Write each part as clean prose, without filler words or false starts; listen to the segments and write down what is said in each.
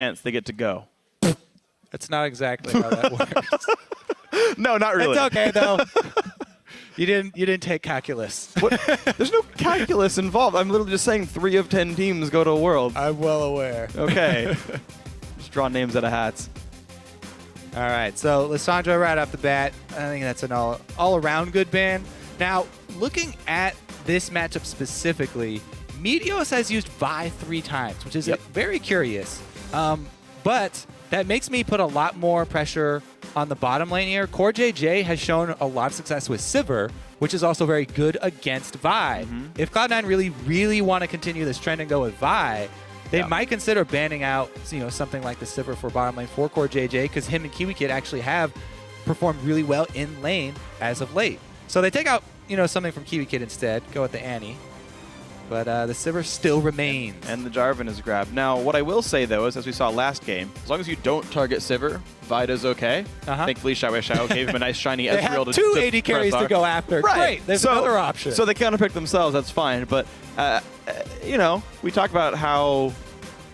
chance they get to go. That's not exactly how that works. No, not really. It's okay though. You didn't take calculus. What? There's no calculus involved. I'm literally just saying 3 of 10 teams go to a world. I'm well aware. Okay. Just draw names out of hats. All right, so Lissandra right off the bat, I think that's an all-around good ban. Now, looking at this matchup specifically, Meteos has used Vi 3 times, which is very curious. But that makes me put a lot more pressure on the bottom lane here. Core JJ has shown a lot of success with Sivir, which is also very good against Vi. If Cloud9 really want to continue this trend and go with Vi, they might consider banning out, something like the Sivir for bottom lane for Core JJ, because him and KiwiKid actually have performed really well in lane as of late. So they take out, something from KiwiKid instead, go with the Annie. But the Sivir still remains. And the Jarvan is grabbed. Now, what I will say, though, is as we saw last game, as long as you don't target Sivir, Vida's okay. Thankfully, Xiao gave him a nice shiny Ezreal to two AD carries to go after. Right. Great, there's another option. So they counterpick themselves, that's fine. But, we talk about how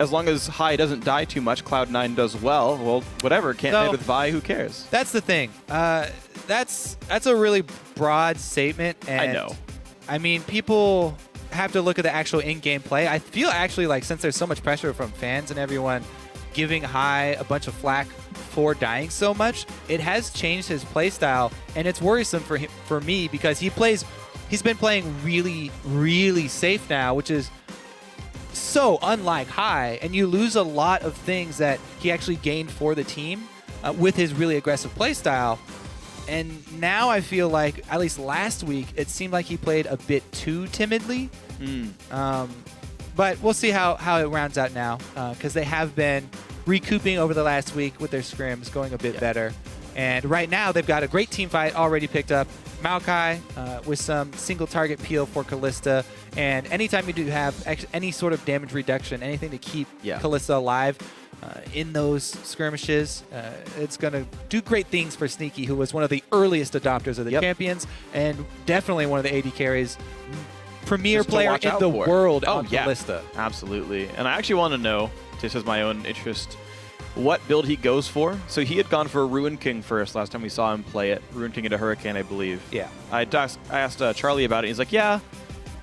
as long as High doesn't die too much, Cloud9 does well. Well, whatever, can't play with Vi, who cares? That's the thing. That's a really broad statement. And I know. I mean, people have to look at the actual in-game play. I feel actually like since there's so much pressure from fans and everyone giving High a bunch of flack for dying so much, it has changed his play style, and it's worrisome for me because he's been playing really, really safe now, which is so unlike High, and you lose a lot of things that he actually gained for the team with his really aggressive play style. And now I feel like, at least last week, it seemed like he played a bit too timidly. But we'll see how it rounds out now, because they have been recouping over the last week with their scrims, going a bit better. And right now, they've got a great team fight already picked up. Maokai with some single target peel for Kalista. And anytime you do have any sort of damage reduction, anything to keep Kalista alive in those skirmishes, it's going to do great things for Sneaky, who was one of the earliest adopters of the champions and definitely one of the AD carries. Premier player in the world on Kalista. Absolutely. And I actually want to know, just as my own interest, what build he goes for. So he had gone for a Ruin King first last time we saw him play it. Ruin King into Hurricane, I believe. Yeah. I asked Charlie about it. He's like, yeah,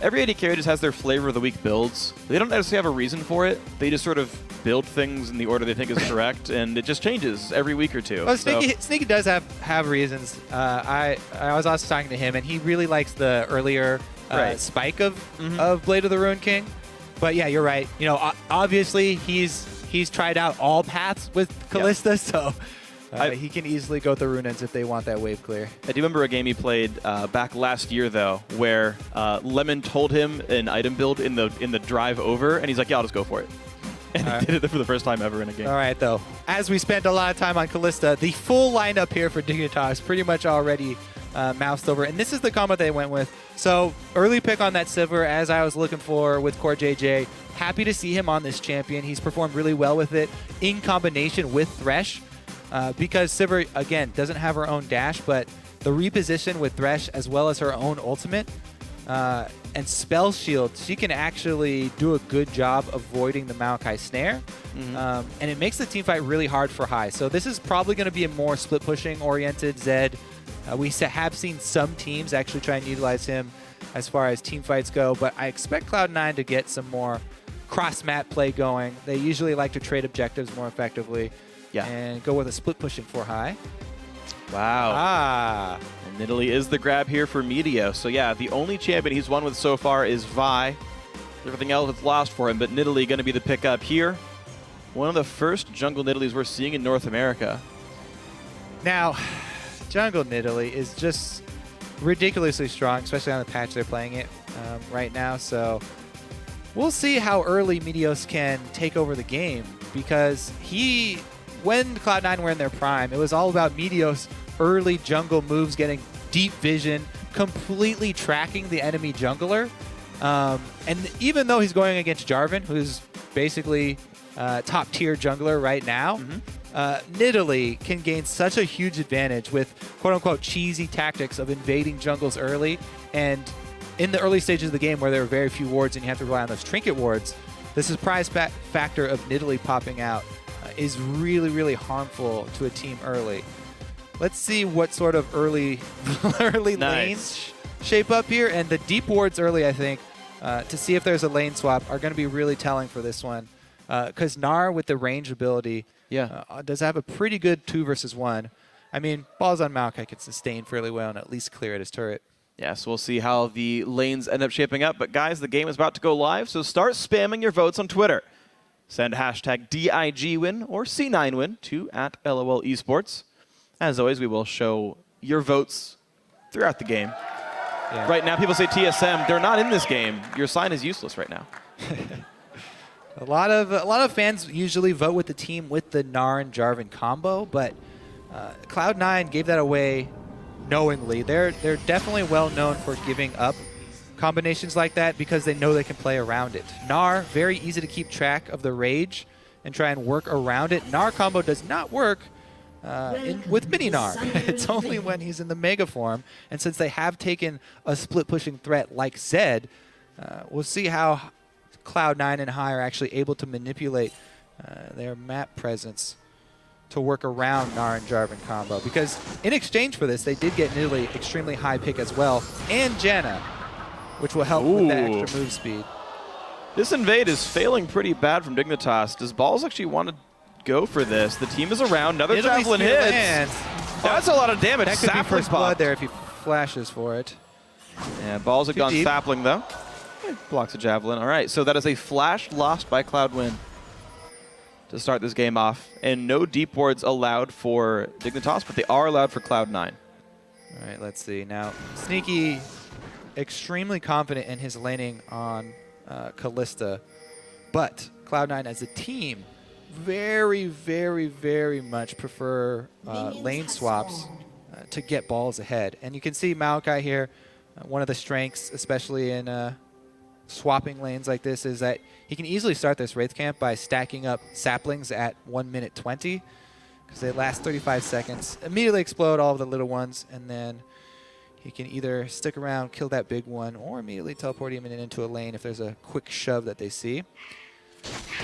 every AD carry just has their flavor of the week builds. They don't necessarily have a reason for it. They just sort of build things in the order they think is correct, and it just changes every week or two. Well, Sneaky does have reasons. I was also talking to him, and he really likes the earlier spike of Blade of the Ruin King. But yeah, you're right. Obviously he's tried out all paths with Kalista, so he can easily go with the Runins if they want that wave clear. I do remember a game he played back last year, though, where Lemon told him an item build in the drive over, and he's like, yeah, I'll just go for it. And he did it for the first time ever in a game. All right, though. As we spent a lot of time on Kalista, the full lineup here for Dignitas pretty much already moused over. And this is the combo they went with. So early pick on that Sivir, as I was looking for with Core JJ. Happy to see him on this champion. He's performed really well with it in combination with Thresh. Because Sivir, again, doesn't have her own dash, but the reposition with Thresh as well as her own ultimate and Spell Shield, she can actually do a good job avoiding the Maokai snare. And it makes the teamfight really hard for High. So this is probably going to be a more split-pushing oriented Zed. We have seen some teams actually try and utilize him as far as teamfights go, but I expect Cloud9 to get some more cross-map play going. They usually like to trade objectives more effectively and go with a split-pushing for High. Wow. And Nidalee is the grab here for Meteos. So yeah, the only champion he's won with so far is Vi. Everything else is lost for him, but Nidalee going to be the pickup here. One of the first jungle Nidalees we're seeing in North America. Now, jungle Nidalee is just ridiculously strong, especially on the patch they're playing it right now. So we'll see how early Meteos can take over the game, because when Cloud9 were in their prime, it was all about Meteos' early jungle moves, getting deep vision, completely tracking the enemy jungler. And even though he's going against Jarvan, who's basically top-tier jungler right now, Nidalee can gain such a huge advantage with quote-unquote cheesy tactics of invading jungles early. And in the early stages of the game where there are very few wards and you have to rely on those trinket wards, the surprise factor of Nidalee popping out is really, really harmful to a team early. Let's see what sort of early lanes shape up here. And the deep wards early, I think, to see if there's a lane swap are going to be really telling for this one. Because Gnar, with the range ability, does have a pretty good 2 versus 1. I mean, balls on Maokai can sustain fairly well and at least clear at his turret. Yes, we'll see how the lanes end up shaping up. But guys, the game is about to go live, so start spamming your votes on Twitter. Send hashtag DIGWin or C9Win to @LOL Esports. As always, we will show your votes throughout the game. Yeah. Right now, people say TSM. They're not in this game. Your sign is useless right now. A lot of fans usually vote with the team with the Gnar and Jarvan combo, but Cloud9 gave that away knowingly. They're definitely well known for giving up combinations like that because they know they can play around it. Gnar, very easy to keep track of the rage and try and work around it. Gnar combo does not work with mini Gnar. It's only when he's in the mega form, and since they have taken a split pushing threat like Zed, we'll see how Cloud9 and High are actually able to manipulate their map presence to work around Gnar and Jarvan combo. Because in exchange for this, they did get Nidalee extremely high pick as well, and Janna, which will help with the extra move speed. This invade is failing pretty bad from Dignitas. Does Balls actually want to go for this? The team is around. Another javelin hits. That's a lot of damage. That could be first blood there if he flashes for it. Yeah, Balls have gone sapling though. Blocks a javelin. All right, so that is a flash lost by Cloud9 to start this game off. And no deep wards allowed for Dignitas, but they are allowed for Cloud9. All right, let's see. Now, Sneaky, extremely confident in his laning on Kalista, but Cloud9 as a team very, very, very much prefer lane swaps to get balls ahead. And you can see Maokai here, one of the strengths, especially in swapping lanes like this, is that he can easily start this Wraith Camp by stacking up saplings at 1:20, because they last 35 seconds, immediately explode all of the little ones, and then he can either stick around, kill that big one, or immediately teleport him into a lane if there's a quick shove that they see.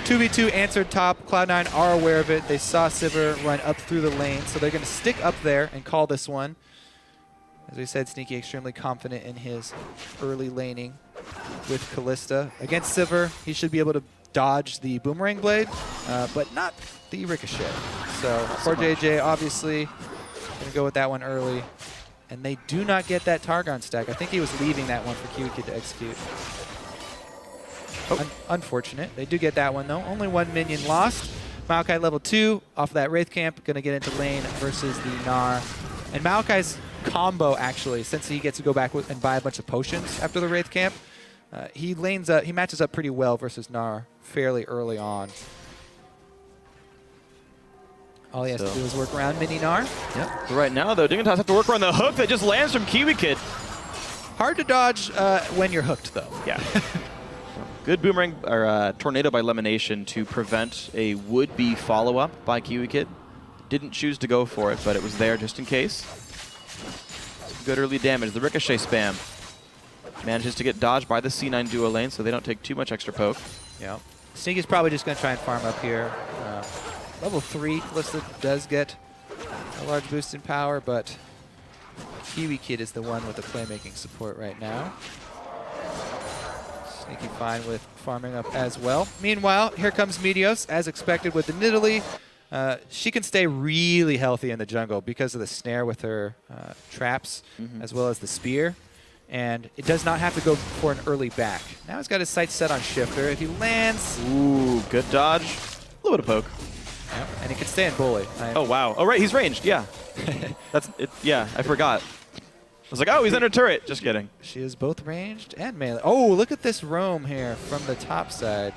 2v2 answered top. Cloud9 are aware of it. They saw Sivir run up through the lane, so they're going to stick up there and call this one. As we said, Sneaky extremely confident in his early laning with Kalista. Against Sivir, he should be able to dodge the Boomerang Blade, but not the Ricochet. So for JJ, obviously, going to go with that one early. And they do not get that Targon stack. I think he was leaving that one for KiwiKid to execute. Unfortunate. They do get that one, though. Only one minion lost. Maokai level 2 off of that Wraith Camp. Going to get into lane versus the Gnar. And Maokai's combo, actually, since he gets to go back and buy a bunch of potions after the Wraith Camp, he matches up pretty well versus Gnar fairly early on. All he has to do is work around mini Gnar. Yep. Right now, though, Dignitas have to work around the hook that just lands from KiwiKid. Hard to dodge when you're hooked, though. Yeah. Good boomerang or tornado by Lemonation to prevent a would-be follow-up by KiwiKid. Didn't choose to go for it, but it was there just in case. Good early damage. The Ricochet spam manages to get dodged by the C9 duo lane, so they don't take too much extra poke. Yeah. Sneaky's probably just going to try and farm up here. Level 3, Kalista does get a large boost in power, but KiwiKid is the one with the playmaking support right now. Sneaky fine with farming up as well. Meanwhile, here comes Meteos, as expected with the Nidalee. She can stay really healthy in the jungle because of the snare with her traps, as well as the spear. And it does not have to go for an early back. Now he's got his sights set on Shifter. If he lands... Ooh, good dodge. A little bit of poke. Yep. And he can stay in bully. Oh, wow. Oh, right, he's ranged, yeah. That's it. Yeah, I forgot. I was like, oh, he's under turret. Just kidding. She is both ranged and melee. Oh, look at this roam here from the top side.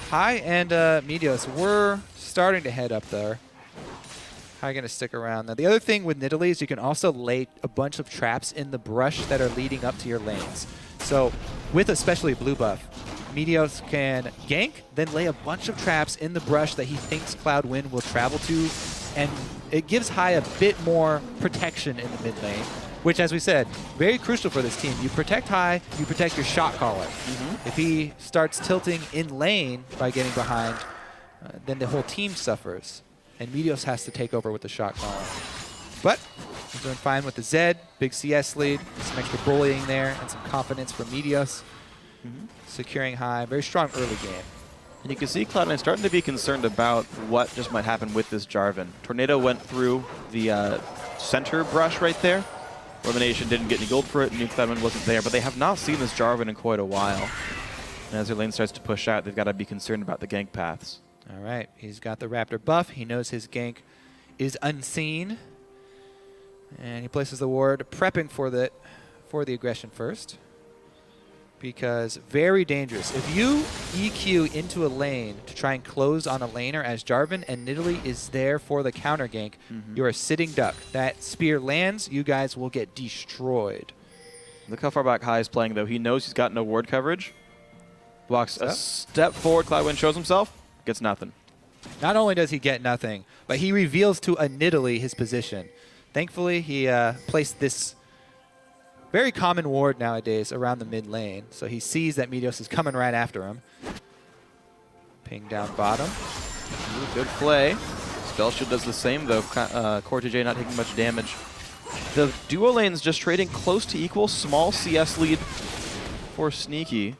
High and Meteos were starting to head up there. High going to stick around. Now, the other thing with Nidalee is you can also lay a bunch of traps in the brush that are leading up to your lanes. So with especially blue buff, Meteos can gank, then lay a bunch of traps in the brush that he thinks Cloud9 will travel to, and it gives High a bit more protection in the mid lane, which, as we said, very crucial for this team. You protect High, you protect your shot caller. If he starts tilting in lane by getting behind, then the whole team suffers, and Meteos has to take over with the shot calling. But he's doing fine with the Zed, big CS lead, some extra bullying there, and some confidence from Meteos. Securing high, very strong early game. And you can see Cloud9 starting to be concerned about what just might happen with this Jarvan. Tornado went through the center brush right there. Elimination didn't get any gold for it, and Cloud9 wasn't there, but they have not seen this Jarvan in quite a while. And as their lane starts to push out, they've got to be concerned about the gank paths. All right, he's got the Raptor buff. He knows his gank is unseen. And he places the ward, prepping for the aggression first. Because very dangerous. If you EQ into a lane to try and close on a laner as Jarvan and Nidalee is there for the counter gank, you're a sitting duck. That spear lands, you guys will get destroyed. Look how far back High is playing, though. He knows he's got no ward coverage. Walks a step forward, Cloud9 shows himself, gets nothing. Not only does he get nothing, but he reveals to a Nidalee his position. Thankfully, he placed this very common ward nowadays around the mid lane. So he sees that Meteos is coming right after him. Ping down bottom. Ooh, good play. Spell Shield does the same, though. CoreJJ not taking much damage. The duo lanes just trading close to equal. Small CS lead for Sneaky.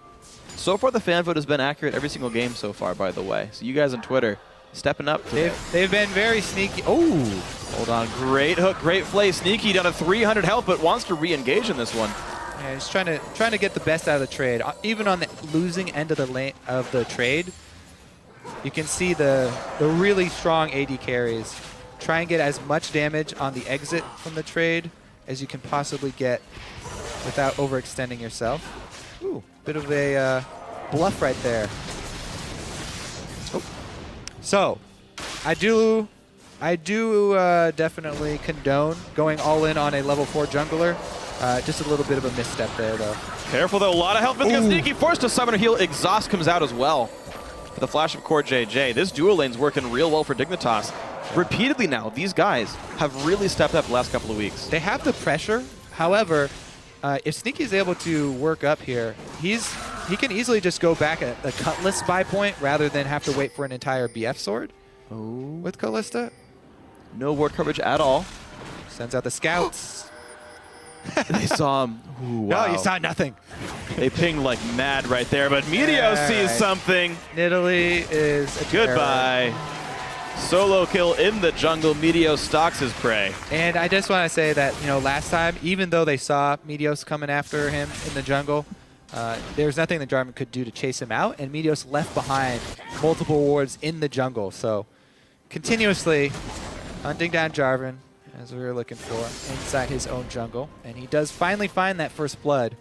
So far, the fan vote has been accurate every single game so far, by the way. So you guys on Twitter, stepping up. They've been very sneaky. Oh! Hold on. Great hook, great play. Sneaky down to 300 health, but wants to re-engage in this one. Yeah, he's trying to get the best out of the trade. Even on the losing end of the trade, you can see the really strong AD carries. Try and get as much damage on the exit from the trade as you can possibly get without overextending yourself. Ooh, bit of a bluff right there. Oh. So, I do definitely condone going all in on a level 4 jungler. Just a little bit of a misstep there, though. Careful, though. A lot of health. Sneaky forced to summon a heal. Exhaust comes out as well. For the flash of CoreJJ. This duo lane's working real well for Dignitas. Repeatedly now, these guys have really stepped up the last couple of weeks. They have the pressure. However, if Sneaky is able to work up here, he can easily just go back a Cutlass buy point rather than have to wait for an entire BF sword with Kalista. No ward coverage at all. Sends out the scouts. They saw him. Ooh, wow. No, you saw nothing. They pinged like mad right there, but Meteos sees something. Nidalee is a goodbye. Solo kill in the jungle. Meteos stalks his prey. And I just want to say that, last time, even though they saw Meteos coming after him in the jungle, there's nothing that Jarvan could do to chase him out, and Meteos left behind multiple wards in the jungle. So continuously hunting down Jarvan, as we were looking for, inside his own jungle. And he does finally find that first blood.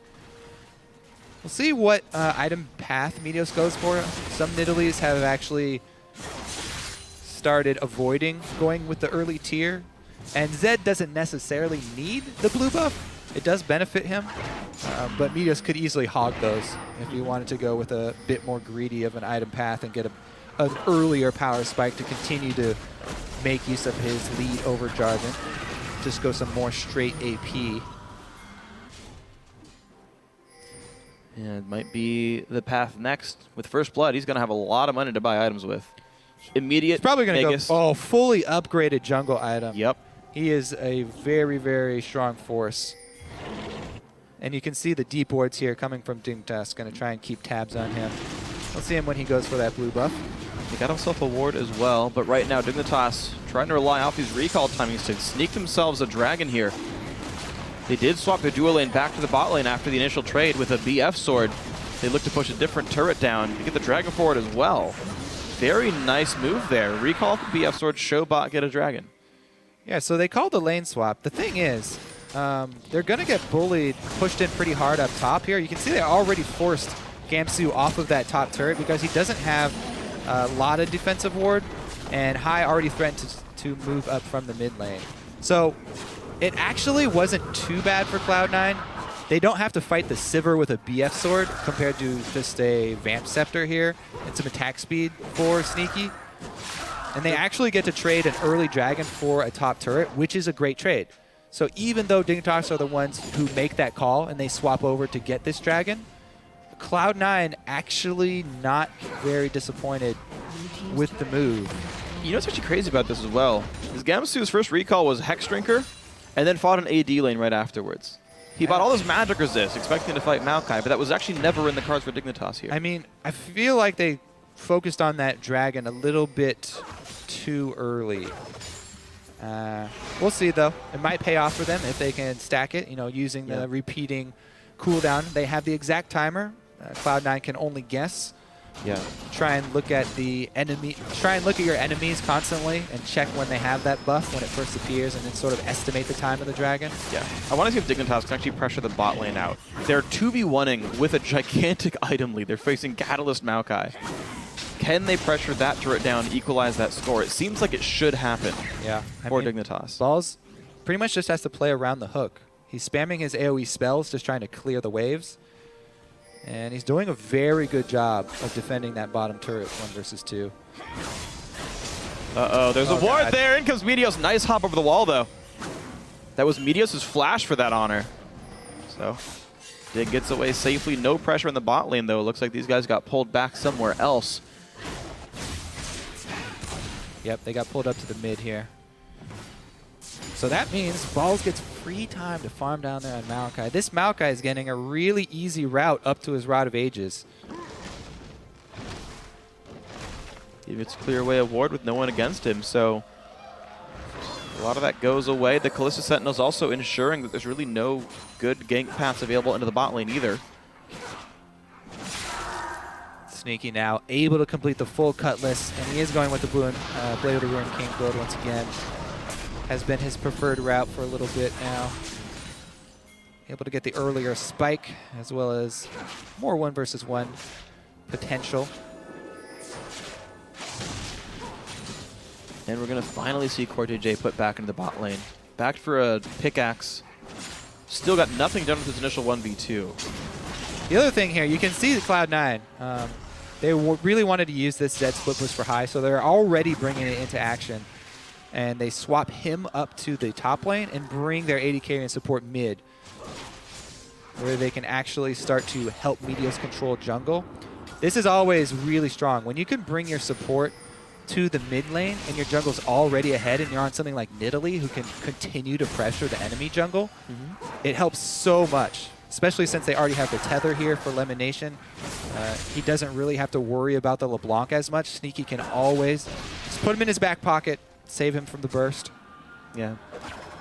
We'll see what item path Meteos goes for. Some Nidalees have actually started avoiding going with the early tier. And Zed doesn't necessarily need the blue buff. It does benefit him. But Meteos could easily hog those if he wanted to go with a bit more greedy of an item path and get an earlier power spike to continue to make use of his lead over Jarvan. Just go some more straight AP. Yeah, it might be the path next. With First Blood, he's going to have a lot of money to buy items with. Immediate He's probably going to go, fully upgraded jungle item. Yep. He is a very, very strong force. And you can see the deep wards here coming from Dignitas. Going to try and keep tabs on him. We'll see him when he goes for that blue buff. He got himself a ward as well, but right now Dignitas trying to rely off these recall timings to sneak themselves a dragon here. They did swap their duo lane back to the bot lane after the initial trade with a BF sword. They look to push a different turret down to get the dragon forward as well. Very nice move there. Recall the BF sword, show bot, get a dragon. Yeah, so they called the lane swap. The thing is, they're going to get bullied, pushed in pretty hard up top here. You can see they already forced Gamsu off of that top turret because he doesn't have a lot of defensive ward, and High already threatened to move up from the mid lane. So it actually wasn't too bad for Cloud9. They don't have to fight the Sivir with a BF sword compared to just a Vamp Scepter here and some attack speed for Sneaky. And they actually get to trade an early dragon for a top turret, which is a great trade. So even though Dignitas are the ones who make that call and they swap over to get this dragon, Cloud9 actually not very disappointed with the move. You know what's actually crazy about this as well? Is Gamsu's first recall was Hex Drinker, and then fought an AD lane right afterwards. He bought all this magic resist, expecting to fight Maokai, but that was actually never in the cards for Dignitas here. I mean, I feel like they focused on that dragon a little bit too early. We'll see, though. It might pay off for them if they can stack it, you know, using the repeating cooldown. They have the exact timer. Cloud9 can only guess. Yeah. Try and look at the enemy. Try and look at your enemies constantly and check when they have that buff when it first appears, and then sort of estimate the time of the dragon. Yeah. I want to see if Dignitas can actually pressure the bot lane out. They're 2v1ing with a gigantic item lead. They're facing Catalyst Maokai. Can they pressure that turret down, equalize that score? It seems like it should happen. Yeah. For Dignitas. Balls pretty much just has to play around the hook. He's spamming his AoE spells, just trying to clear the waves. And he's doing a very good job of defending that bottom turret 1 versus 2. Uh-oh, there's a ward there. In comes Meteos. Nice hop over the wall, though. That was Meteos' flash for that honor. So, Dig gets away safely. No pressure in the bot lane, though. It looks like these guys got pulled back somewhere else. Yep, they got pulled up to the mid here. So that means Balls gets free time to farm down there on Maokai. This Maokai is getting a really easy route up to his Rod of Ages. He gets clear away a ward with no one against him, so a lot of that goes away. The Kalista Sentinel's also ensuring that there's really no good gank paths available into the bot lane either. Sneaky now, able to complete the full Cutlass, and he is going with the Blade of the Ruined King build once again. Has been his preferred route for a little bit now. Able to get the earlier spike, as well as more 1 versus 1 potential. And we're going to finally see Cortej put back into the bot lane. Backed for a pickaxe. Still got nothing done with his initial 1v2. The other thing here, you can see the Cloud9. They really wanted to use this Zed split push for high, so they're already bringing it into action. And they swap him up to the top lane and bring their AD carry and support mid, where they can actually start to help Meteos control jungle. This is always really strong. When you can bring your support to the mid lane and your jungle's already ahead and you're on something like Nidalee who can continue to pressure the enemy jungle, it helps so much, especially since they already have the tether here for Elimination. He doesn't really have to worry about the LeBlanc as much. Sneaky can always just put him in his back pocket, save him from the burst. Yeah.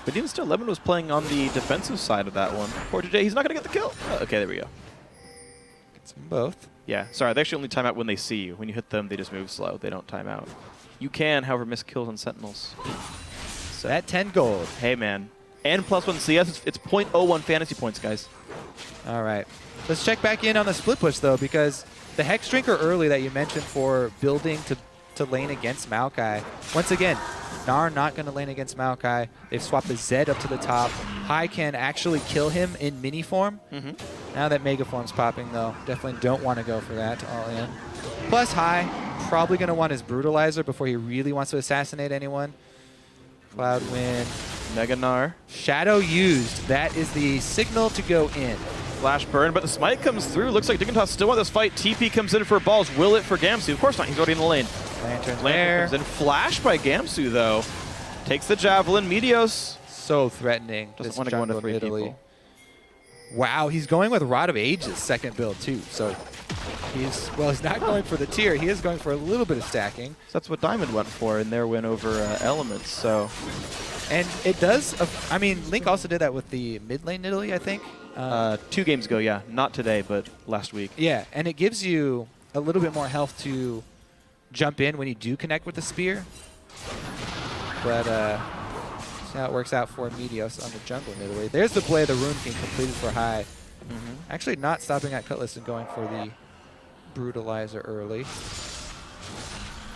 But even still, Lemon was playing on the defensive side of that one. Cortej, he's not going to get the kill. Oh, okay, there we go. Gets them both. Yeah, sorry, they actually only time out when they see you. When you hit them, they just move slow. They don't time out. You can, however, miss kills on Sentinels. So that 10 gold. Hey, man. And +1 CS, it's 0.01 fantasy points, guys. All right. Let's check back in on the split push, though, because the Hex Drinker early that you mentioned for building to lane against Maokai. Once again, Gnar not going to lane against Maokai. They've swapped the Zed up to the top. High can actually kill him in mini form. Now that Mega Form's popping, though, definitely don't want to go for that all in. Plus High, probably going to want his Brutalizer before he really wants to assassinate anyone. Cloud win. Mega Gnar. Shadow used. That is the signal to go in. Flash burn, but the smite comes through. Looks like Dignitas still want this fight. TP comes in for Balls. Will it for Gamsu? Of course not. He's already in the lane. Lantern comes in. Flash by Gamsu, though. Takes the Javelin. Meteos. So threatening. Doesn't want to go into 3 people. Wow, he's going with Rod of Ages second build, too. So he's not going for the tier. He is going for a little bit of stacking. So that's what Diamond went for in their win over Elements, so. And it does, I mean, Link also did that with the mid lane Nidalee, I think. 2 games ago, yeah. Not today, but last week. Yeah, and it gives you a little bit more health to jump in when you do connect with the spear. But see how it works out for Meteos on the jungle Nidalee. There's the Blade of the Ruined King completed for high. Actually not stopping at Cutlass and going for the Brutalizer early.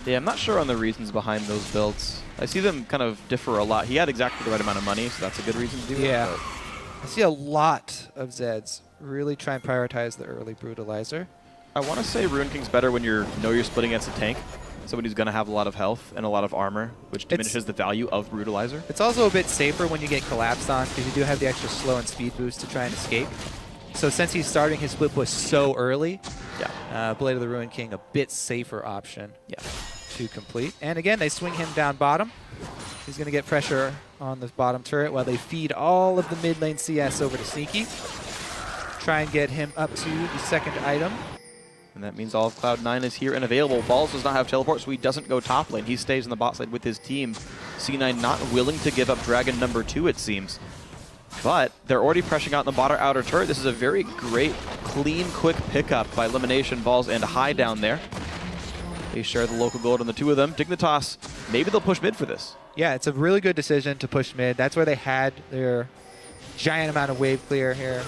Yeah, I'm not sure on the reasons behind those builds. I see them kind of differ a lot. He had exactly the right amount of money, so that's a good reason to do it. Yeah. I see a lot of Zeds really try and prioritize the early Brutalizer. I want to say Ruined King's better when you're splitting against a tank. Somebody who's going to have a lot of health and a lot of armor, which diminishes the value of Brutalizer. It's also a bit safer when you get collapsed on, because you do have the extra slow and speed boost to try and escape. So since he's starting his split push so early, Blade of the Ruined King, a bit safer option. Yeah. to complete. And again, they swing him down bottom. He's going to get pressure on the bottom turret while they feed all of the mid lane CS over to Sneaky. Try and get him up to the second item. And that means all of Cloud9 is here and available. Balls does not have teleport, so he doesn't go top lane. He stays in the bot side with his team. C9 not willing to give up Dragon number 2, it seems. But they're already pressuring out in the bottom outer turret. This is a very great, clean, quick pickup by Elimination, Balls, and High down there. They share the local gold on the two of them. Dignitas, maybe they'll push mid for this. Yeah, it's a really good decision to push mid. That's where they had their giant amount of wave clear here.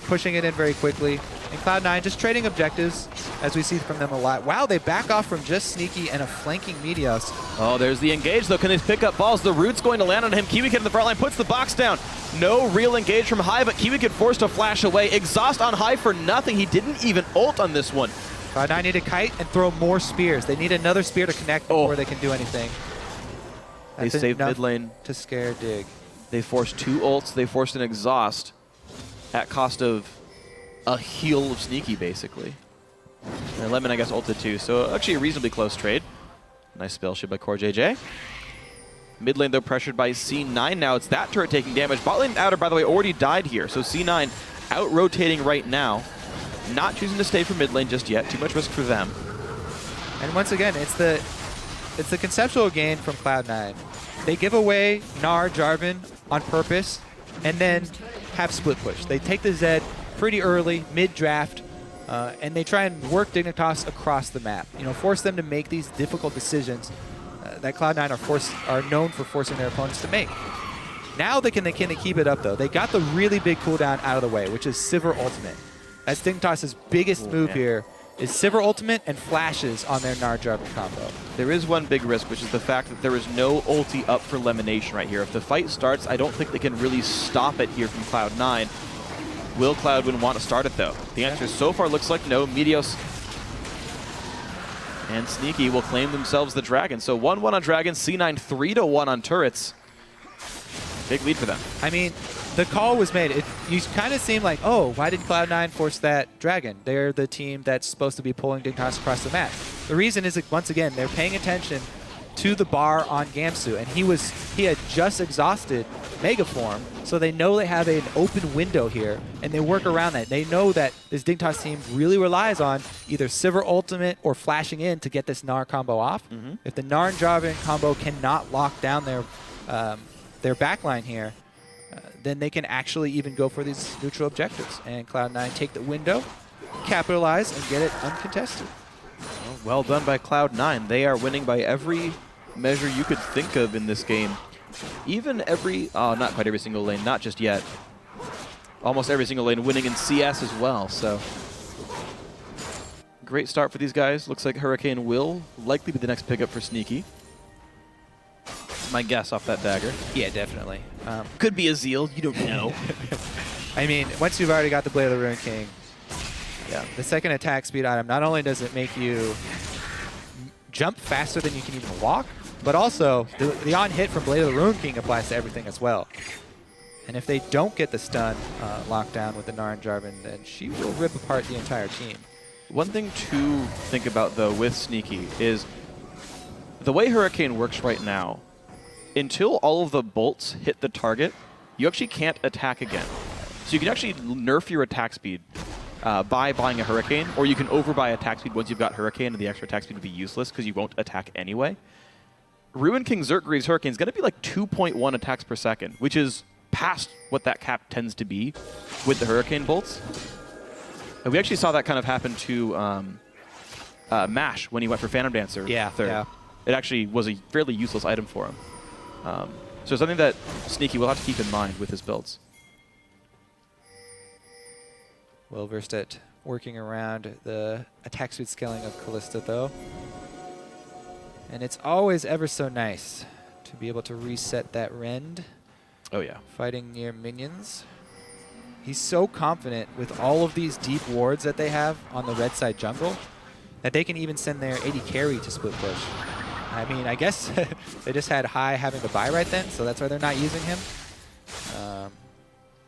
Pushing it in very quickly. And Cloud9 just trading objectives, as we see from them a lot. Wow, they back off from just Sneaky and a flanking Meteos. Oh, there's the engage, though. Can they pick up Balls? The root's going to land on him. Kiwi Kid in the front line puts the box down. No real engage from High, but Kiwi Kid forced to flash away. Exhaust on High for nothing. He didn't even ult on this one. Cloud9 need to kite and throw more spears. They need another spear to connect before they can do anything. They saved mid lane to scare Dig. They forced 2 ults. They forced an exhaust at cost of a heal of Sneaky, basically. And Lemon, I guess, ulted too. So actually a reasonably close trade. Nice spell shield by Core JJ. Mid lane, though, pressured by C9 now. It's that turret taking damage. Bot lane outer, by the way, already died here. So C9 out-rotating right now. Not choosing to stay for mid lane just yet. Too much risk for them. And once again, it's the conceptual gain from Cloud9. They give away Gnar, Jarvan on purpose, and then have split push. They take the Zed pretty early, mid-draft, and they try and work Dignitas across the map. You know, force them to make these difficult decisions that Cloud9 are known for forcing their opponents to make. Now they can keep it up, though. They got the really big cooldown out of the way, which is Sivir Ultimate. That's Dignitas' biggest move here, is Sivir Ultimate and flashes on their Gnar Jarvan combo. There is one big risk, which is the fact that there is no ulti up for Elimination right here. If the fight starts, I don't think they can really stop it here from Cloud9. Will Cloud9 want to start it, though? The answer so far looks like no. Meteos and Sneaky will claim themselves the Dragon. So 1-1 on Dragon, C9 3-1 on turrets. Big lead for them. I mean, the call was made. You kind of seem like, oh, why did Cloud9 force that Dragon? They're the team that's supposed to be pulling Dignitas across the map. The reason is that, once again, they're paying attention to the bar on Gamsu, and he had just exhausted Mega Form, so they know they have an open window here, and they work around that. They know that this Dignitas team really relies on either Sivir Ultimate or flashing in to get this Gnar combo off. If the Gnar and Jarvan combo cannot lock down their backline here, then they can actually even go for these neutral objectives. And Cloud9 take the window, capitalize, and get it uncontested. Well done by Cloud9. They are winning by every measure you could think of in this game. Even not quite every single lane, not just yet. Almost every single lane winning in CS as well, so. Great start for these guys. Looks like Hurricane will likely be the next pickup for Sneaky. My guess off that dagger. Yeah, definitely. Could be a Zeal, you don't know. I mean, once you've already got the Blade of the Ruined King, yeah, the second attack speed item, not only does it make you jump faster than you can even walk, but also the on-hit from Blade of the Ruined King applies to everything as well. And if they don't get the stun locked down with the Gnar and Jarvan, then she will rip apart the entire team. One thing to think about, though, with Sneaky is the way Hurricane works right now, until all of the bolts hit the target, you actually can't attack again. So you can actually nerf your attack speed by buying a Hurricane, or you can overbuy attack speed once you've got Hurricane, and the extra attack speed will be useless because you won't attack anyway. Ruined King Zerkgreaves Hurricane is going to be like 2.1 attacks per second, which is past what that cap tends to be with the Hurricane bolts. And we actually saw that kind of happen to Mash when he went for Phantom Dancer third. Yeah. It actually was a fairly useless item for him. So something that Sneaky will have to keep in mind with his builds. Well versed at working around the attack speed scaling of Kalista, though. And it's always ever so nice to be able to reset that rend. Oh, yeah. Fighting near minions. He's so confident with all of these deep wards that they have on the red side jungle that they can even send their AD carry to split push. I mean, I guess they just had High having the buy right then, so that's why they're not using him.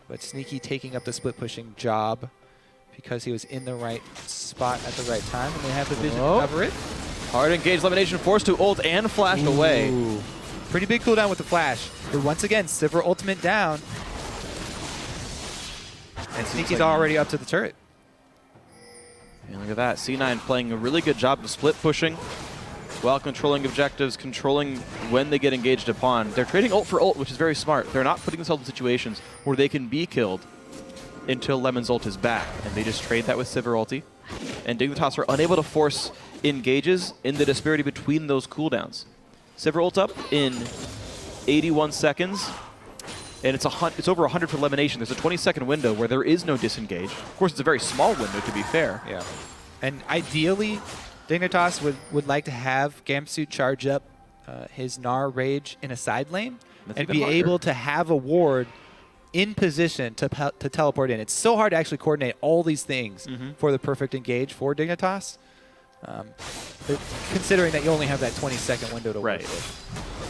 But Sneaky taking up the split pushing job because he was in the right spot at the right time, and they have the vision to cover it. Hard engaged Lemonation forced to ult and flash away. Pretty big cooldown with the flash. But once again, Sivir ultimate down. And Sneaky's already up to the turret. And look at that. C9 playing a really good job of split pushing while controlling objectives, controlling when they get engaged upon. They're trading ult for ult, which is very smart. They're not putting themselves in situations where they can be killed until Lemon's ult is back. And they just trade that with Sivir ulti. And Dignitas are unable to force engages in the disparity between those cooldowns. Sivir ult up in 81 seconds. And it's over 100 for Lemonation. There's a 20-second window where there is no disengage. Of course, it's a very small window, to be fair. Yeah. And ideally, Dignitas would like to have Gamsu charge up his Gnar Rage in a side lane and be able to have a ward in position to teleport in. It's so hard to actually coordinate all these things for the perfect engage for Dignitas, considering that you only have that 20-second window to work with.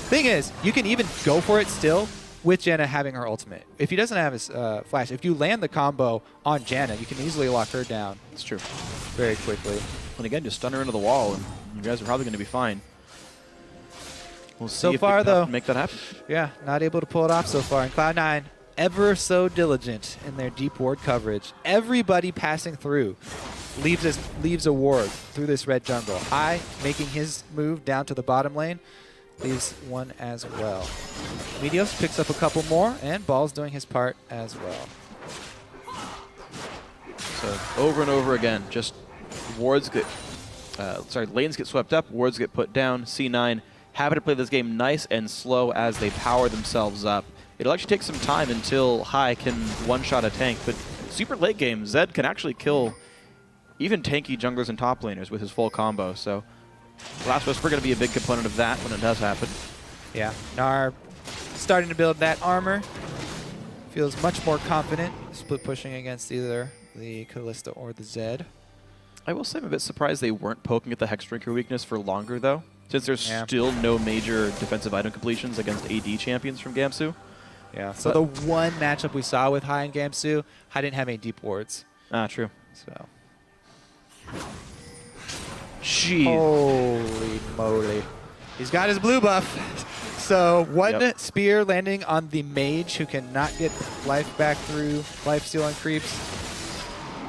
Thing is, you can even go for it still with Janna having her ultimate. If he doesn't have his flash, if you land the combo on Janna, you can easily lock her down. It's true. Very quickly. And again, just stun her into the wall, and you guys are probably going to be fine. We'll see so if far, though, make that happen. Yeah, not able to pull it off so far. And Cloud9, ever so diligent in their deep ward coverage. Everybody passing through leaves a ward through this red jungle. High making his move down to the bottom lane. Leaves one as well. Meteos picks up a couple more, and Ball's doing his part as well. So over and over again, just wards get, lanes get swept up, wards get put down. C9 happy to play this game nice and slow as they power themselves up. It'll actually take some time until High can one-shot a tank, but super late game, Zed can actually kill even tanky junglers and top laners with his full combo. So Last Whisper going to be a big component of that when it does happen. Yeah, Gnar starting to build that armor. Feels much more confident split pushing against either the Kalista or the Zed. I will say I'm a bit surprised they weren't poking at the Hex Drinker weakness for longer, though, since there's still no major defensive item completions against AD champions from Gamsu. Yeah, so the one matchup we saw with High and Gamsu, High didn't have any deep wards. Ah, true. So. Jeez. Holy moly. He's got his blue buff. So one spear landing on the mage who cannot get life back through life steal on creeps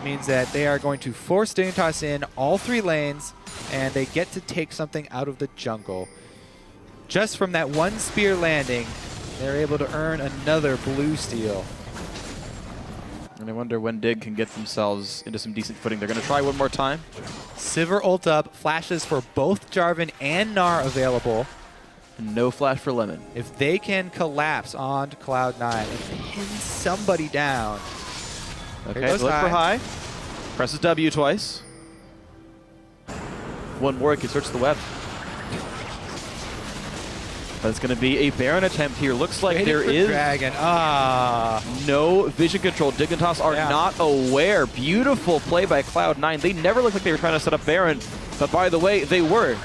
means that they are going to force Dignitas in all 3 lanes, and they get to take something out of the jungle. Just from that one spear landing, they're able to earn another blue steal. And I wonder when Dig can get themselves into some decent footing. They're going to try one more time. Sivir ult up, flashes for both Jarvan and Gnar available. And no flash for Lemon. If they can collapse onto Cloud9 and pin somebody down. Okay, look for High. Presses W twice. One more, he can search the web. But it's going to be a Baron attempt here. Looks like there is Dragon. no vision control. Dignitas are not aware. Beautiful play by Cloud9. They never looked like they were trying to set up Baron. But by the way, they were.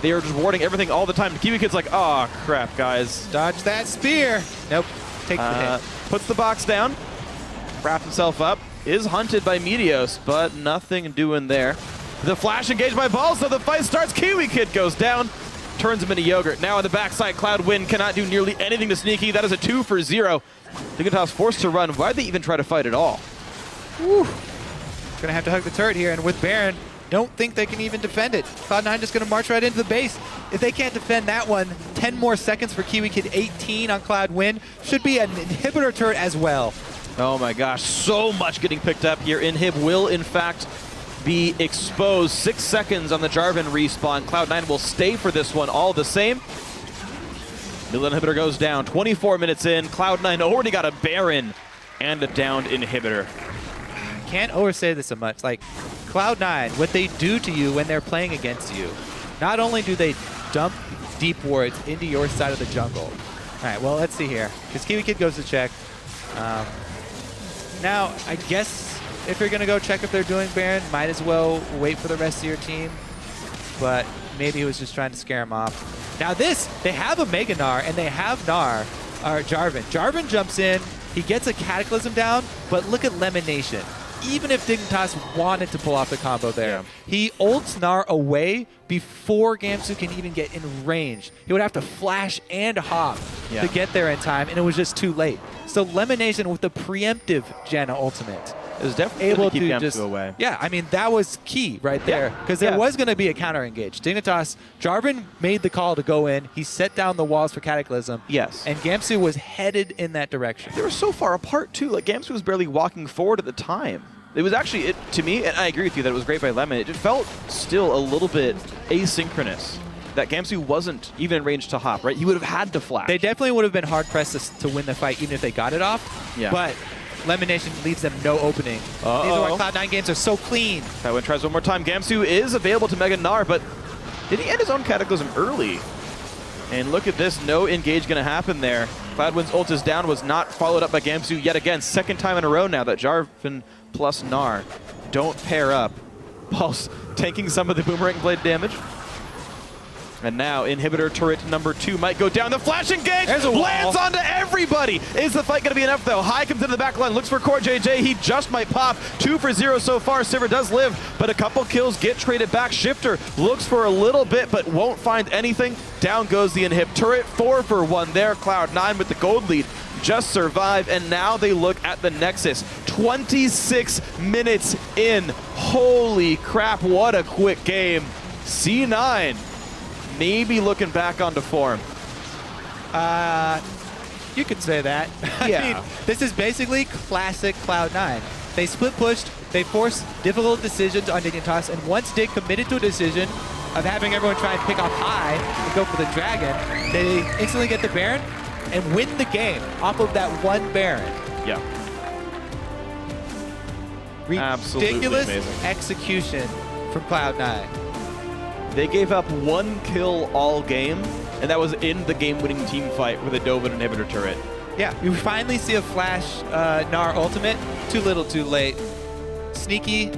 They were just warding everything all the time. Kiwi Kid's like, oh, crap, guys. Dodge that spear. Nope. Take the hit. Puts the box down. Wraps himself up. Is hunted by Meteos, but nothing doing there. The flash engaged by Ball, so the fight starts. Kiwi Kid goes down. Turns him into yogurt. Now on the backside, Cloud9 cannot do nearly anything to Sneaky. That is a 2 for 0. Dignitas forced to run. Why'd they even try to fight at all? Whew. Gonna have to hug the turret here, and with Baron, don't think they can even defend it. Cloud9 just gonna march right into the base. If they can't defend that one, 10 more seconds for Kiwi Kid, 18 on Cloud9. Should be an inhibitor turret as well. Oh my gosh, so much getting picked up here. Inhib will, in fact, be exposed. 6 seconds on the Jarvan respawn. Cloud9 will stay for this one all the same. Middle inhibitor goes down. 24 minutes in. Cloud9 already got a Baron and a downed inhibitor. Can't oversay this so much. Like, Cloud9, what they do to you when they're playing against you, not only do they dump deep wards into your side of the jungle. All right, well, let's see here. Because Kiwi Kid goes to check. Now, I guess if you're going to go check if they're doing Baron, might as well wait for the rest of your team. But maybe he was just trying to scare him off. Now this, they have a Mega Gnar, and they have Jarvan. Jarvan jumps in. He gets a Cataclysm down, but look at Lemonation. even if Dignitas wanted to pull off the combo there. Yeah. He ults Gnar away before Gamsu can even get in range. He would have to flash and hop to get there in time, and it was just too late. So Lemonation with the preemptive Janna ultimate It was definitely able to keep to Gamsu just away. Yeah, I mean that was key right there because there was going to be a counter engage. Dignitas, Jarvan made the call to go in. He set down the walls for Cataclysm. Yes. And Gamsu was headed in that direction. They were so far apart too. Like Gamsu was barely walking forward at the time. It was actually, to me, and I agree with you that it was great by Lemon, it just felt still a little bit asynchronous. That Gamsu wasn't even in range to hop, right? He would have had to flash. They definitely would have been hard-pressed to win the fight even if they got it off. Yeah. But Lemonation leaves them no opening. These are why Cloud9 games are so clean. Tywin tries one more time. Gamsu is available to Mega Gnar, but did he end his own Cataclysm early? And look at this, no engage gonna happen there. Cloud9's ult is down, was not followed up by Gamsu yet again. Second time in a row now that Jarvan plus Gnar don't pair up. Pulse tanking some of the Boomerang Blade damage. And now Inhibitor turret number 2 might go down. The flash engage lands onto everybody. Is the fight going to be enough though? High comes into the back line, looks for Core JJ. He just might pop. 2 for 0 so far. Sivir does live, but a couple kills get traded back. Shifter looks for a little bit, but won't find anything. Down goes the Inhib turret. 4 for 1 there. Cloud9 with the gold lead. Just survive, and now they look at the Nexus. 26 minutes in. Holy crap, what a quick game. C9 maybe looking back onto form. You could say that. Yeah. I mean, this is basically classic Cloud9. They split pushed, they forced difficult decisions on Dignitas, and once Dig committed to a decision of having everyone try and pick off high and go for the dragon, they instantly get the Baron and win the game off of that one Baron. Yeah. Absolutely Ridiculous amazing. execution from Cloud9. They gave up 1 kill all game, and that was in the game-winning team fight with a Dove and Inhibitor turret. Yeah, we finally see a flash Gnar ultimate. Too little, too late. Sneaky,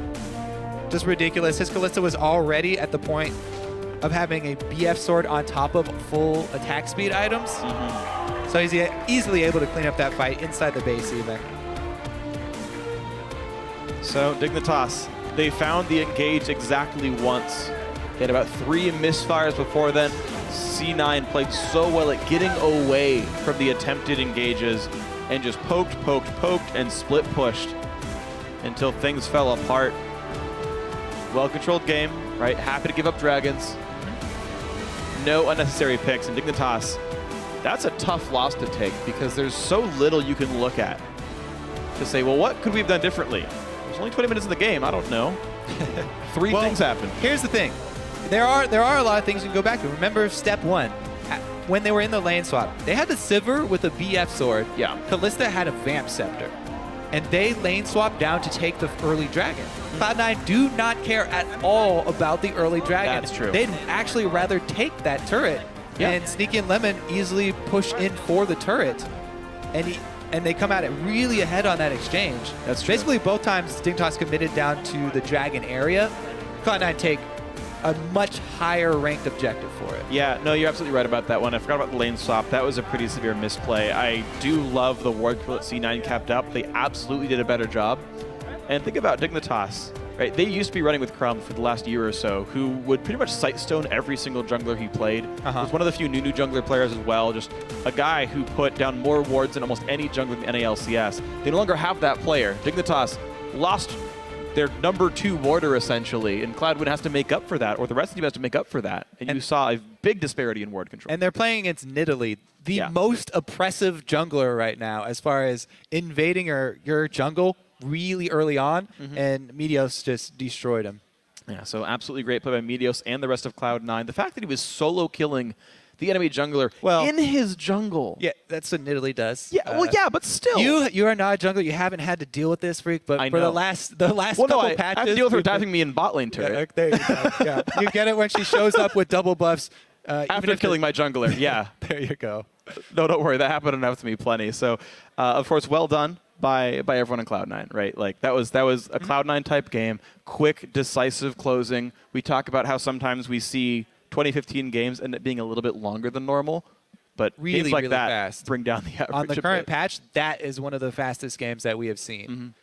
just ridiculous. His Kalista was already at the point of having a BF sword on top of full attack speed items. So he's easily able to clean up that fight inside the base even. So Dignitas, they found the engage exactly once. They had about 3 misfires before then. C9 played so well at getting away from the attempted engages and just poked, and split pushed until things fell apart. Well-controlled game, right? Happy to give up dragons. No unnecessary picks. And Dignitas, that's a tough loss to take because there's so little you can look at to say, well, what could we have done differently? There's only 20 minutes in the game. I don't know. 3 things happened. Here's the thing. There are a lot of things you can go back to. Remember step 1, when they were in the lane swap, they had the Sivir with a BF sword. Yeah. Kalista had a Vamp Scepter. And they lane swapped down to take the early dragon. Cloud9 do not care at all about the early dragon. That's true. They'd actually rather take that turret. And Sneaky and Lemon easily push in for the turret. And they come at it really ahead on that exchange. That's true. Basically, both times Dignitas committed down to the dragon area. Cloud9 take a much higher ranked objective for it. Yeah, no, you're absolutely right about that one. I forgot about the lane swap. That was a pretty severe misplay. I do love the ward kill that C9 kept up. They absolutely did a better job. And think about Dignitas, right? They used to be running with Crumb for the last year or so, who would pretty much sightstone every single jungler he played. Was one of the few new jungler players as well. Just a guy who put down more wards than almost any jungler in the LCS. They no longer have that player. Dignitas lost their number 2 warder, essentially, and Cloud9 has to make up for that, or the rest of the team has to make up for that. And you saw a big disparity in ward control. And they're playing against Nidalee, the most oppressive jungler right now as far as invading your jungle really early on, and Meteos just destroyed him. Yeah, so absolutely great play by Meteos and the rest of Cloud9. The fact that he was solo killing the enemy jungler in his jungle. Yeah, that's what Nidalee does. Yeah, well, yeah, but still. You are not a jungler. You haven't had to deal with this, Freak, but for the last couple patches. I have to deal with her diving me in bot lane turret. There you go. Yeah. You get it when she shows up with double buffs. After killing my jungler, yeah. There you go. No, don't worry. That happened enough to me plenty. So, of course, well done by everyone in Cloud9, right? Like that was a Cloud9 type game. Quick, decisive closing. We talk about how sometimes we see 2015 games end up being a little bit longer than normal, but really, games like really that fast. bring down the average. On the current patch, that is one of the fastest games that we have seen.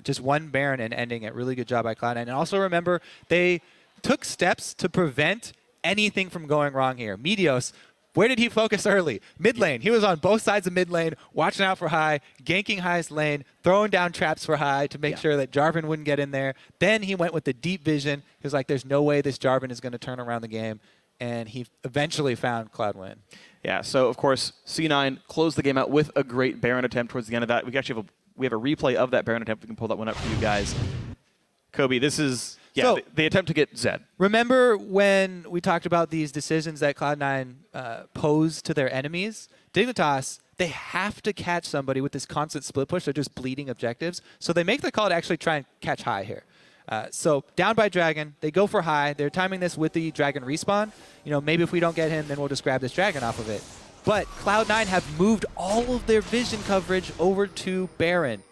Just one Baron and ending it. Really good job by Cloud9. And also remember, they took steps to prevent anything from going wrong here. Meteos, where did he focus early? Mid lane. He was on both sides of mid lane, watching out for High, ganking High's lane, throwing down traps for High to make sure that Jarvan wouldn't get in there. Then he went with the deep vision. He was like, there's no way this Jarvan is going to turn around the game. And he eventually found Cloud win. Yeah, so of course, C9 closed the game out with a great Baron attempt towards the end of that. We actually have a replay of that Baron attempt. We can pull that one up for you guys. Kobe, this is... Yeah, So, they attempt to get Zed. Remember when we talked about these decisions that Cloud9 pose to their enemies? Dignitas, they have to catch somebody with this constant split push. They're just bleeding objectives. So they make the call to actually try and catch High here. So down by Dragon, they go for High. They're timing this with the Dragon respawn. You know, maybe if we don't get him, then we'll just grab this Dragon off of it. But Cloud9 have moved all of their vision coverage over to Baron.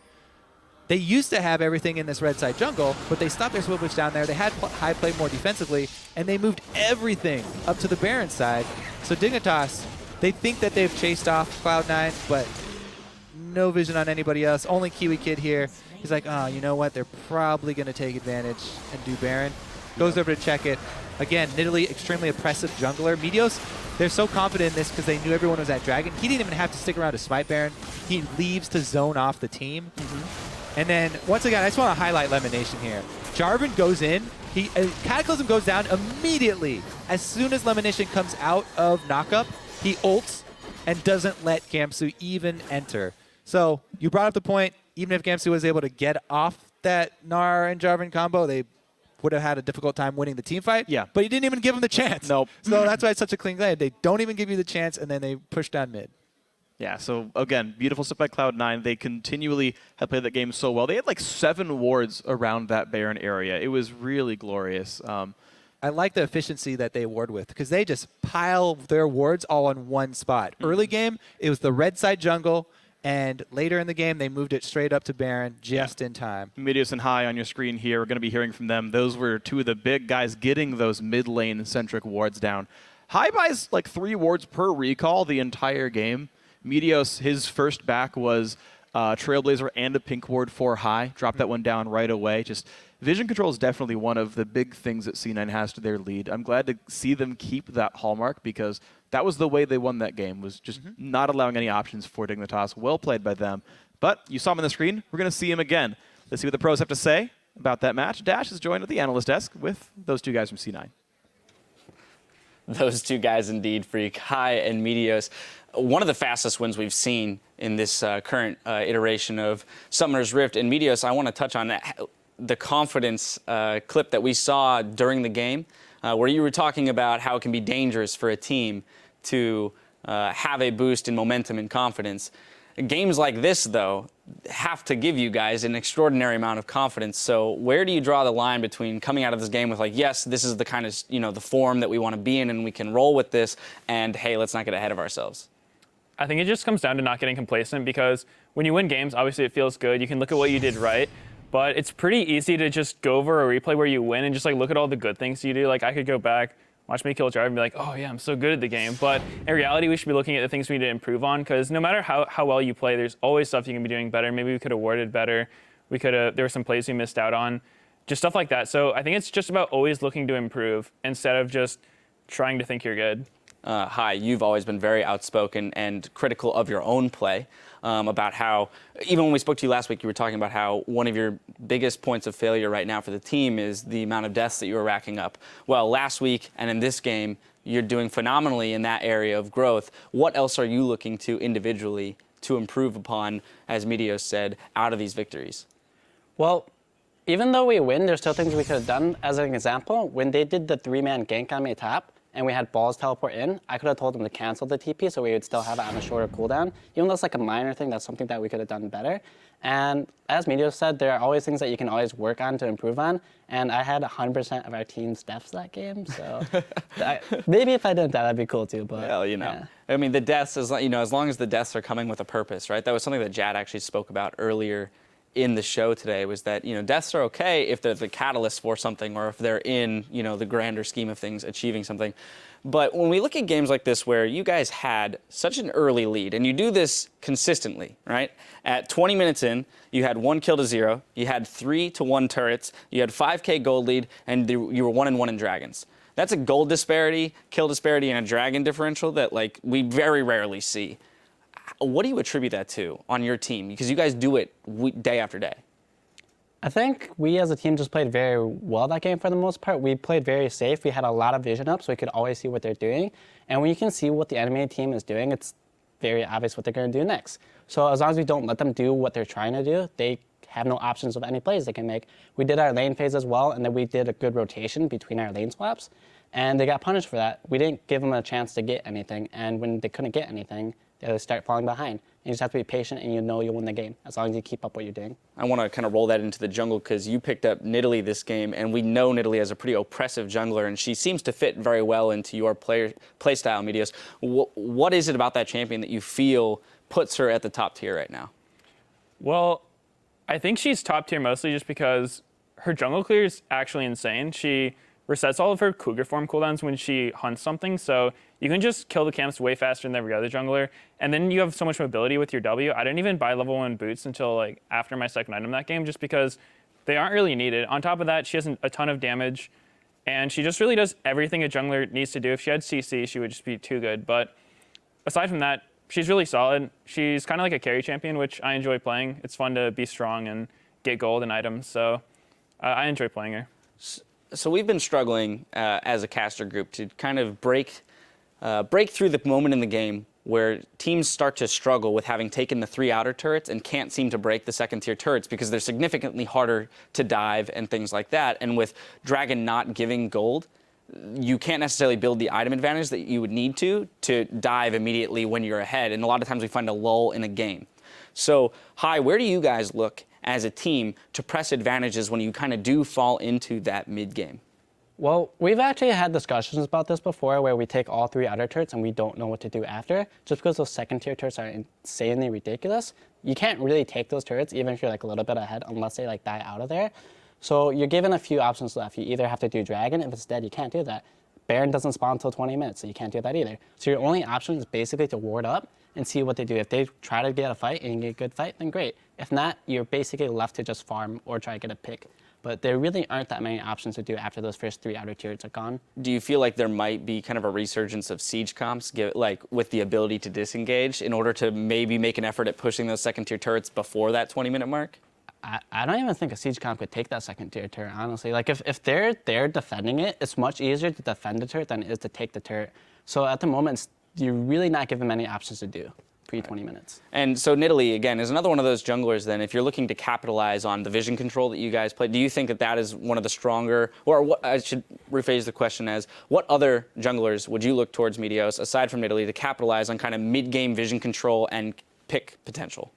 They used to have everything in this red side jungle, but they stopped their split push down there. They had High play more defensively, and they moved everything up to the Baron side. So Dignitas, they think that they've chased off Cloud9, but no vision on anybody else. Only Kiwi Kid here. He's like, oh, you know what? They're probably going to take advantage and do Baron. Goes over to check it. Again, Nidalee, extremely oppressive jungler. Meteos, they're so confident in this because they knew everyone was at Dragon. He didn't even have to stick around to smite Baron. He leaves to zone off the team. And then, once again, I just want to highlight Lemonation here. Jarvan goes in. Cataclysm goes down immediately. As soon as Lemonation comes out of knockup, he ults and doesn't let Gamsu even enter. So, you brought up the point, even if Gamsu was able to get off that Gnar and Jarvan combo, they would have had a difficult time winning the team fight. Yeah. But he didn't even give him the chance. Nope. So that's why it's such a clean game. They don't even give you the chance, and then they push down mid. Yeah, so again, beautiful stuff by Cloud9. They continually have played that game so well. They had like 7 wards around that Baron area. It was really glorious. I like the efficiency that they ward with because they just pile their wards all in one spot. Early game, it was the red side jungle, and later in the game, they moved it straight up to Baron just in time. Meteos and High on your screen here. We're going to be hearing from them. Those were 2 of the big guys getting those mid lane-centric wards down. High buys like 3 wards per recall the entire game. Meteos, his first back was Trailblazer and a pink ward for High. Dropped that one down right away. Just vision control is definitely one of the big things that C9 has to their lead. I'm glad to see them keep that hallmark because that was the way they won that game, was just not allowing any options for Dignitas. Well played by them. But you saw him on the screen. We're going to see him again. Let's see what the pros have to say about that match. Dash is joined at the analyst desk with those 2 guys from C9. Those 2 guys indeed, Freak, High and Meteos. One of the fastest wins we've seen in this current iteration of Summoner's Rift. And Meteos, I want to touch on the confidence clip that we saw during the game, where you were talking about how it can be dangerous for a team to have a boost in momentum and confidence. Games like this, though, have to give you guys an extraordinary amount of confidence. So where do you draw the line between coming out of this game with like, yes, this is the kind of, the form that we want to be in and we can roll with this, and hey, let's not get ahead of ourselves? I think it just comes down to not getting complacent because when you win games, obviously it feels good. You can look at what you did right, but it's pretty easy to just go over a replay where you win and just like look at all the good things you do. Like I could go back, watch me kill Jarvan and be like, oh yeah, I'm so good at the game. But in reality, we should be looking at the things we need to improve on because no matter how well you play, there's always stuff you can be doing better. Maybe we could have warded better. There were some plays we missed out on, just stuff like that. So I think it's just about always looking to improve instead of just trying to think you're good. High, you've always been very outspoken and critical of your own play, about how, even when we spoke to you last week, you were talking about how one of your biggest points of failure right now for the team is the amount of deaths that you were racking up. Well, last week and in this game, you're doing phenomenally in that area of growth. What else are you looking to individually to improve upon, as Meteos said, out of these victories? Well, even though we win, there's still things we could have done. As an example, when they did the 3-man gank on me tap, and we had balls teleport in, I could have told them to cancel the TP so we would still have it on a shorter cooldown. Even though it's like a minor thing, that's something that we could have done better. And as Meteos said, there are always things that you can always work on to improve on. And I had 100% of our team's deaths that game, so maybe if I didn't, that'd be cool too. But well, yeah. I mean, the deaths, as long as the deaths are coming with a purpose, right? That was something that Jad actually spoke about earlier in the show today was that, deaths are okay if they're the catalyst for something or if they're in, the grander scheme of things, achieving something. But when we look at games like this where you guys had such an early lead, and you do this consistently, right? At 20 minutes in, you had 1 kill to 0, you had 3 to 1 turrets, you had 5K gold lead, and you were 1-1 in dragons. That's a gold disparity, kill disparity, and a dragon differential that we very rarely see. What do you attribute that to on your team? Because you guys do it day after day. I think we as a team just played very well that game for the most part. We played very safe. We had a lot of vision up, so we could always see what they're doing. And when you can see what the enemy team is doing, it's very obvious what they're going to do next. So as long as we don't let them do what they're trying to do, they have no options of any plays they can make. We did our lane phase as well, and then we did a good rotation between our lane swaps, and they got punished for that. We didn't give them a chance to get anything, and when they couldn't get anything, they would start falling behind. You just have to be patient, and you'll win the game as long as you keep up what you're doing. I want to kind of roll that into the jungle because you picked up Nidalee this game, and we know Nidalee as a pretty oppressive jungler, and she seems to fit very well into your play style, Meteos. What is it about that champion that you feel puts her at the top tier right now? Well, I think she's top tier mostly just because her jungle clear is actually insane. She resets all of her Cougar form cooldowns when she hunts something, so you can just kill the camps way faster than every other jungler, and then you have so much mobility with your W. I didn't even buy level 1 boots until after my second item that game, just because they aren't really needed. On top of that, she has a ton of damage, and she just really does everything a jungler needs to do. If she had CC, she would just be too good, but aside from that, she's really solid. She's kind of like a carry champion, which I enjoy playing. It's fun to be strong and get gold and items, so I enjoy playing her. So we've been struggling as a caster group to kind of break through the moment in the game where teams start to struggle with having taken the 3 outer turrets and can't seem to break the second tier turrets because they're significantly harder to dive and things like that. And with Dragon not giving gold, you can't necessarily build the item advantage that you would need to dive immediately when you're ahead. And a lot of times we find a lull in a game. So, where do you guys look as a team to press advantages when you kind of do fall into that mid game? Well, we've actually had discussions about this before where we take all 3 outer turrets and we don't know what to do after, just because those second tier turrets are insanely ridiculous. You can't really take those turrets even if you're a little bit ahead unless they die out of there. So you're given a few options left. You either have to do Dragon. If it's dead, you can't do that. Baron doesn't spawn until 20 minutes, so you can't do that either. So your only option is basically to ward up and see what they do. If they try to get a fight and you get a good fight, then great. If not, you're basically left to just farm or try to get a pick. But there really aren't that many options to do after those first 3 outer tiers are gone. Do you feel like there might be kind of a resurgence of siege comps, with the ability to disengage in order to maybe make an effort at pushing those second tier turrets before that 20-minute mark? I don't even think a siege comp could take that second tier turret, honestly. If they're there defending it, it's much easier to defend the turret than it is to take the turret. So at the moment, you're really not given many options to do pre-20 minutes. And so Nidalee, again, is another one of those junglers then, if you're looking to capitalize on the vision control that you guys play, do you think that is one of the stronger, or what, I should rephrase the question as, what other junglers would you look towards Meteos, aside from Nidalee, to capitalize on kind of mid-game vision control and pick potential?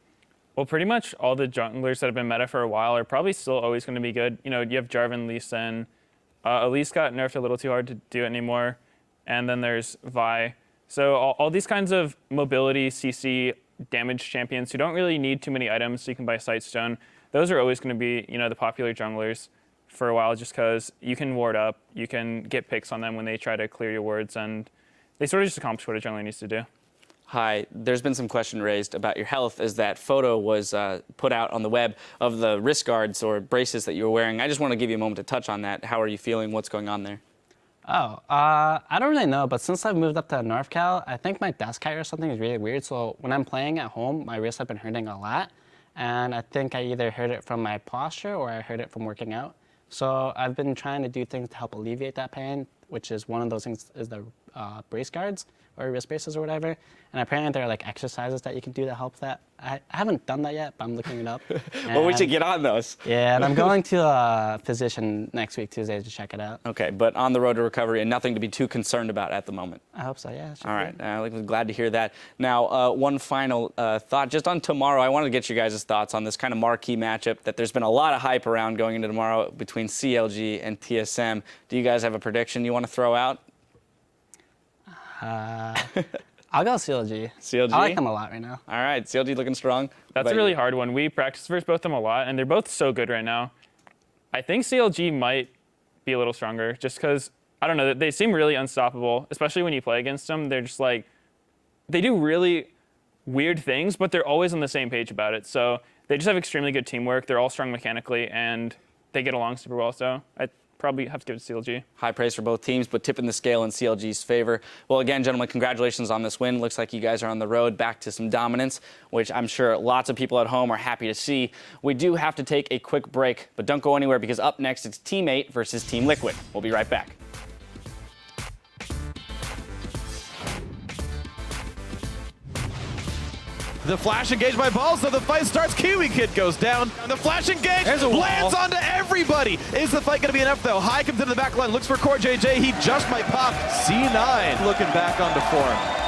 Well, pretty much all the junglers that have been meta for a while are probably still always going to be good. You have Jarvan, Lee Sin. Elise got nerfed a little too hard to do it anymore. And then there's Vi. So all these kinds of mobility, CC, damage champions who don't really need too many items so you can buy Sightstone, those are always going to be, the popular junglers for a while just because you can ward up, you can get picks on them when they try to clear your wards, and they sort of just accomplish what a jungler needs to do. Hi, there's been some question raised about your health as that photo was put out on the web of the wrist guards or braces that you were wearing. I just want to give you a moment to touch on that. How are you feeling? What's going on there? I don't really know, but since I've moved up to NorthCal, I think my desk height or something is really weird. So when I'm playing at home, my wrists have been hurting a lot. And I think I either heard it from my posture or I heard it from working out. So I've been trying to do things to help alleviate that pain, which is one of those things is the brace guards or wrist braces or whatever. And apparently there are exercises that you can do to help that. I haven't done that yet, but I'm looking it up. Well, we should get on those. Yeah, and I'm going to a physician next week, Tuesday, to check it out. Okay, but on the road to recovery and nothing to be too concerned about at the moment. I hope so, yeah. All right, I'm glad to hear that. Now, one final thought, just on tomorrow, I wanted to get you guys' thoughts on this kind of marquee matchup that there's been a lot of hype around going into tomorrow between CLG and TSM. Do you guys have a prediction you want to throw out? I'll go CLG. CLG? I like them a lot right now. All right, CLG looking strong. That's a really hard one. We practice versus both of them a lot, and they're both so good right now. I think CLG might be a little stronger just because, I don't know, they seem really unstoppable, especially when you play against them. They're just like, they do really weird things, but they're always on the same page about it. So they just have extremely good teamwork. They're all strong mechanically, and they get along super well. So I probably have to give it to CLG. High praise for both teams, but tipping the scale in CLG's favor. Well, again, gentlemen, congratulations on this win. Looks like you guys are on the road back to some dominance, which I'm sure lots of people at home are happy to see. We do have to take a quick break, but don't go anywhere because up next it's Team 8 versus Team Liquid. We'll be right back. The flash engage by Balls, so the fight starts. Kiwi Kid goes down. And the flash engage lands onto everybody. Is the fight going to be enough, though? High comes into the back line, looks for Core JJ. He just might pop. C9 looking back onto form.